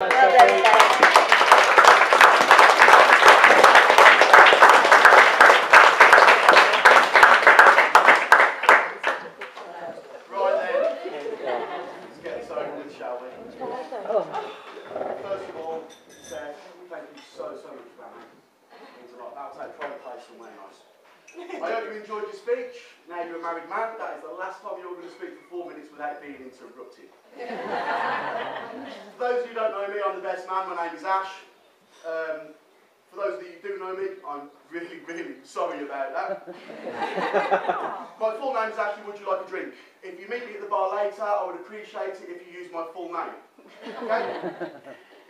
First of all, Steph, thank you so much for coming. It means a lot. I'll take pride in place somewhere nice. I hope you enjoyed your speech. Now you're a married man. That is the last time you're going to speak for 4 minutes without being interrupted. For those of you who don't know me, I'm the best man. My name is Ash. For those of you who do know me, I'm really sorry about that. My full name is Ashley. Would you like a drink? If you meet me at the bar later, I would appreciate it if you use my full name. Okay?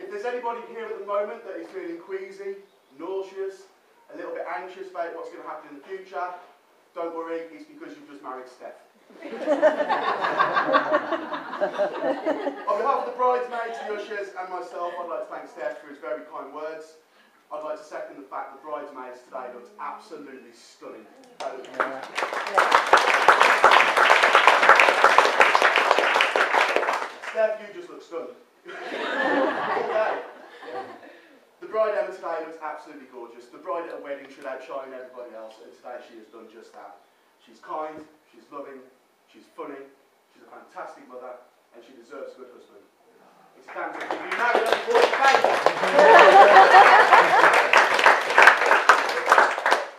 If there's anybody here at the moment that is feeling queasy, nauseous, a little bit anxious about what's going to happen in the future, don't worry, it's because you've just married Steph. On behalf of the bridesmaids, the ushers and myself, I'd like to thank Steph for his very kind words. I'd like to second the fact that bridesmaids today looked absolutely stunning. Steph, you just look stunned. The bride Emma today looks absolutely gorgeous. The bride at a wedding should outshine everybody else, and today she has done just that. She's kind, she's loving, she's funny, she's a fantastic mother, and she deserves a good husband. It's time to be married and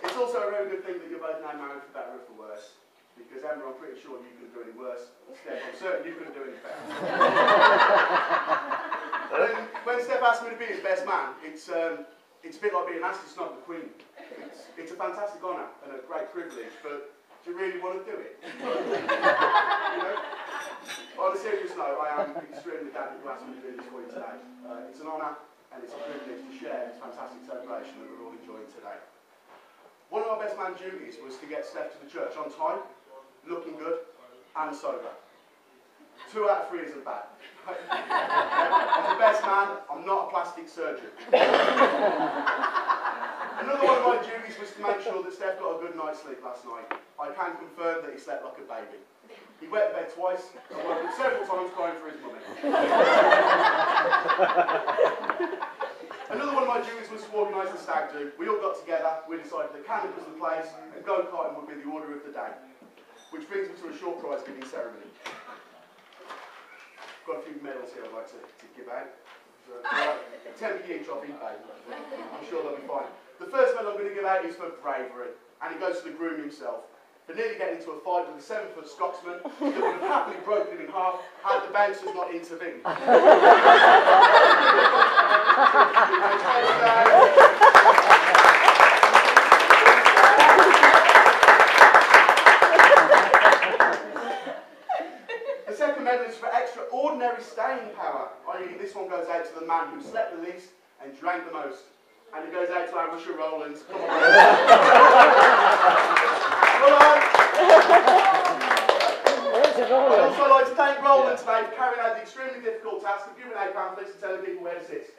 It's also a very good thing that you're both now married for better or for worse. Because Emma, I'm pretty sure you couldn't do any worse. Steph, I'm certain you couldn't do any better. When Steph asked me to be his best man, it's a bit like being asked to snog the Queen. It's a fantastic honour and a great privilege, but do you really want to do it? You know? On a serious note, I am extremely glad that you asked me to do this for you today. It's an honour and it's a privilege to share this fantastic celebration that we're all enjoying today. One of our best man duties was to get Steph to the church on time, looking good and sober. 2 out of 3 isn't bad. I'm the best man, I'm not a plastic surgeon. Another one of my duties was to make sure that Steph got a good night's sleep last night. I can confirm that he slept like a baby. He wet the bed twice and woke up several times crying for his mummy. Another one of my duties was to organise the stag do. We all got together, we decided that cannock was the place and go-karting would be the order of the day. Which brings me to a short prize giving ceremony. Got a few medals here I'd like to give out. 10p each off eBay. I'm sure they'll be fine. The first medal I'm going to give out is for bravery, and it goes to the groom himself. For nearly getting into a fight with a 7-foot Scotsman that would have happily broken him in half had the bouncers not intervened. The second medal is for extraordinary staying power, i.e. this one goes out to the man who slept the least and drank the most. And it goes out to our Russia Rollins. Come on. Come on. I'd also like to thank Roland today for carrying out the extremely difficult task of giving out pamphlets and telling people where to sit.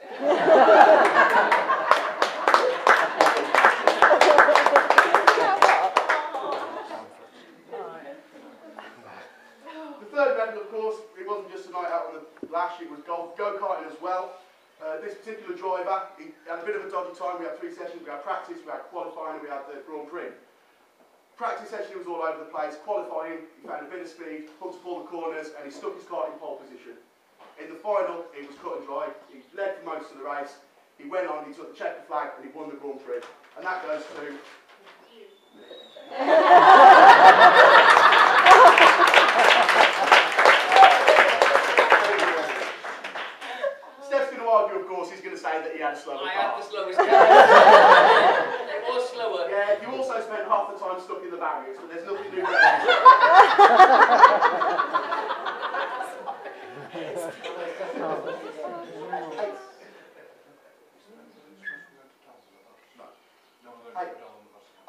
The third medal, of course, it wasn't just a night out on the lash, it was go-karting as well. This particular driver, he had a bit of a dodgy time. We had 3 sessions, we had practice, we had qualifying, and we had the Grand Prix. Practice session, he was all over the place. Qualifying, he found a bit of speed, hooked up all the corners, and he stuck his car in pole position. In the final, it was cut and dry. He led for most of the race. He went on, he took the checker flag, and he won the Grand Prix. And that goes to... argue, of course, he's going to say that he had a slower car. I had the slowest car. It was slower. Yeah, you also spent half the time stuck in the barriers, but there's nothing new there.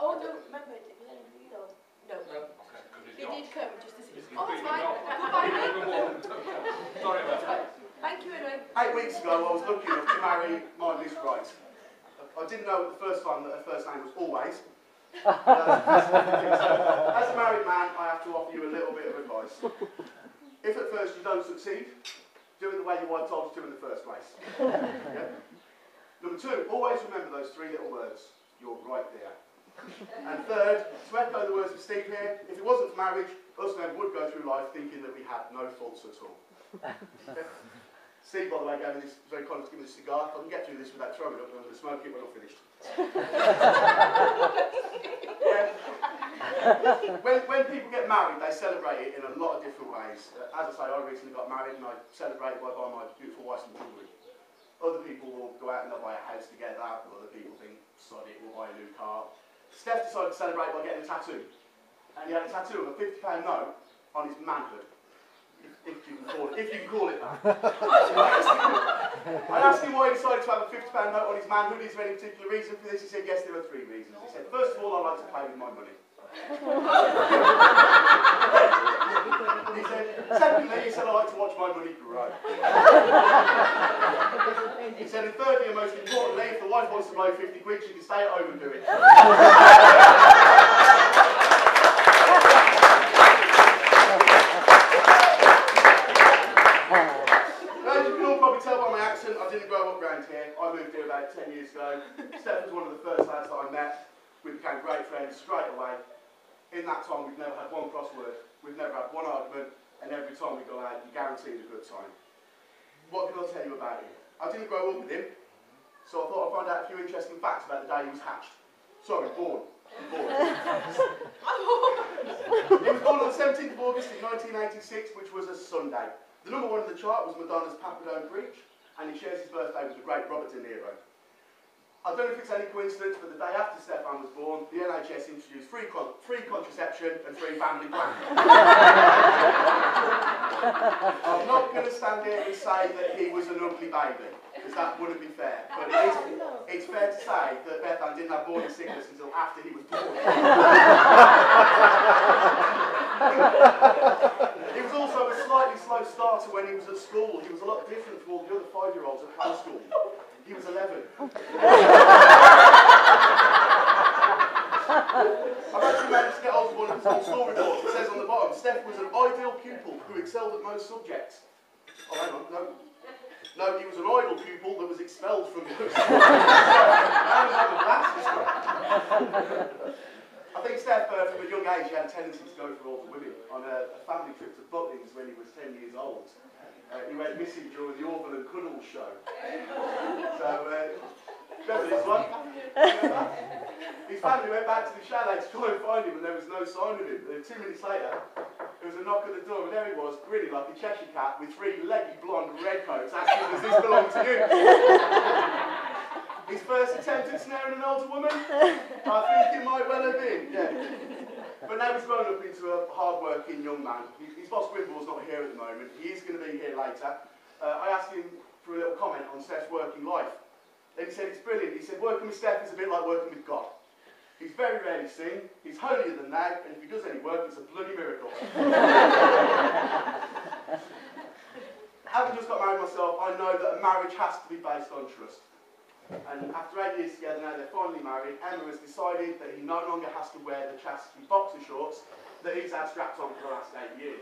Oh, no, remember, it was only you though. No. He did come just to see. Oh, it's fine. Sorry about that. Thank you anyway. 8 weeks ago, I was lucky enough to marry my Miss Wright. I didn't know at the first time that her first name was Always. So, as a married man, I have to offer you a little bit of advice. If at first you don't succeed, do it the way your wife told you to in the first place. Yeah? Number 2, always remember those 3 little words. You're right there. And 3rd, to echo the words of Steve here, if it wasn't for marriage, us men would go through life thinking that we had no faults at all. Okay? Steve, by the way, gave me this, very kind of give me this cigar. If I can get through this without throwing it up, I'm going to smoke it when I'm finished. When people get married, they celebrate it in a lot of different ways. As I say, I recently got married and I celebrated by buying my beautiful wife some jewellery. Other people will go out and they'll buy a house together. Other people think, sod it, we'll buy a new car. Steph decided to celebrate by getting a tattoo. And he had a tattoo of a £50 note on his manhood. If you can call it that. I asked him why he decided to have a £50 note on his manhood. Is there any particular reason for this? He said, yes, there are 3 reasons. He said, first of all, I like to play with my money. He said, secondly, he said, I like to watch my money grow. He said, and thirdly, and most importantly, if the wife wants to blow 50 quid, she can stay at home and do it. As you can all probably tell by my accent, I didn't grow up around here. I moved here about 10 years ago. Steph was one of the first lads that I met. We became great friends straight away. In that time, we've never had one crossword, we've never had one argument, and every time we go out, you're guaranteed a good time. What can I tell you about him? I didn't grow up with him, so I thought I'd find out a few interesting facts about the day he was hatched. Sorry, born. He was born on the 17th of August in 1986, which was a Sunday. The number 1 on the chart was Madonna's Papa Don't Preach, and he shares his birthday with the great Robert De Niro. I don't know if it's any coincidence, but the day after Steffan was born, the NHS introduced free contraception and free family planning. I'm not going to stand here and say that he was an ugly baby, because that wouldn't be fair. But it's fair to say that Bethan didn't have morning sickness until after he was born. He was also a slightly slow starter when he was at school. He was a lot different from all the other 5-year-olds at high school. He was 11. I've actually managed to get hold of one of his school reports. It says on the bottom, Steph was an ideal pupil who excelled at most subjects. Oh, hang on, no. No, he was an idle pupil that was expelled from the I think Steph, from a young age, he had a tendency to go for all the women. On a family trip to Butlins when he was 10 years old, he went missing during the Orville and Cuddles show. So, remember this one? His family went back to the chalet to try and find him, and there was no sign of him. 2 minutes later, there was a knock at the door, and there he was, grinning like a Cheshire cat with 3 leggy blonde redcoats, asking, does this belong to you? His first attempt at snaring an older woman? I think it might well have been, yeah. But now he's grown up into a hard-working young man. His boss Grimbal's not here at the moment. He is going to be here later. I asked him for a little comment on Steph's working life. Then he said it's brilliant. He said working with Steph is a bit like working with God. He's very rarely seen, he's holier than thou, and if he does any work, it's a bloody miracle. Having just got married myself, I know that a marriage has to be based on trust. And after 8 years together, now they're finally married, Emma has decided that he no longer has to wear the chastity boxer shorts that he's had strapped on for the last 8 years.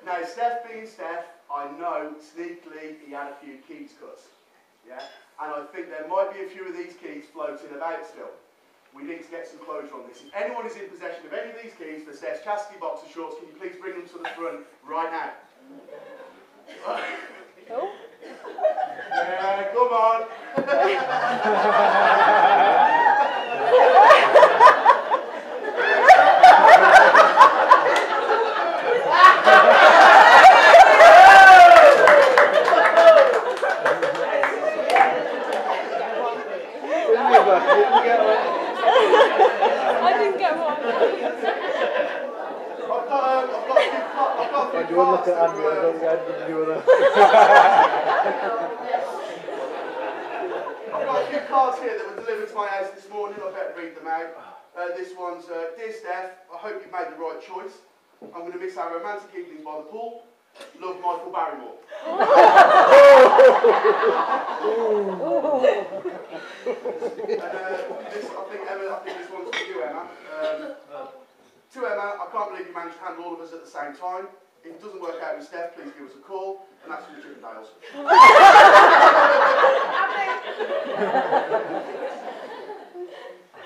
Now, Steph being Steph, I know sneakily he had a few keys cut. Yeah? And I think there might be a few of these keys floating about still. We need to get some closure on this. If anyone is in possession of any of these keys for Steph's chastity boxer shorts, can you please bring them to the front right now? Oh. Yeah, come on. I didn't get one. I've got a few cards that I've got a few cards here that were delivered to my house this morning. I better read them out. This one's, Dear Steph, I hope you've made the right choice. I'm going to miss our romantic evenings by the pool. Love, Michael Barrymore. I think this one's for you, Emma. To Emma, I can't believe you managed to handle all of us at the same time. If it doesn't work out with Steph, please give us a call, and that's from the Chippendales.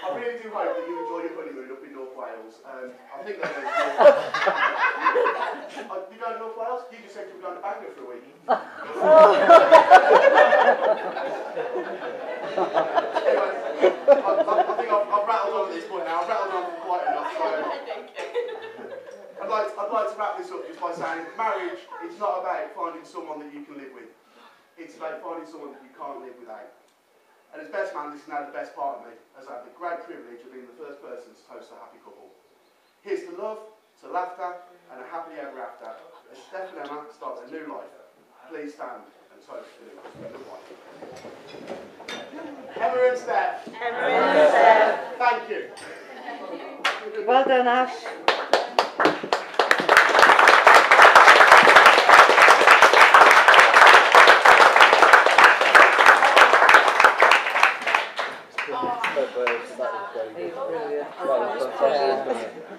I really do hope that you enjoy your honeymoon up in North Wales. I think they're going to do it. You going to North Wales? You just said you were going to Bangor for a week. Anyway, I think I've rattled on at this point now. I've rattled on for quite enough. So I'd like to wrap this up just by saying marriage, it's not about finding someone that you can live with. It's about finding someone that you can't live without. And as best man, this is now the best part of me, as I have the great privilege of being the first person to toast a happy couple. Here's to love, to laughter, and a happily ever after, as Steph and Emma start their new life. Please stand and toast to the new wife. Emma and Steph. Emma and Steph. Thank you. Well done, Ash. Oh, That was brilliant. Brilliant.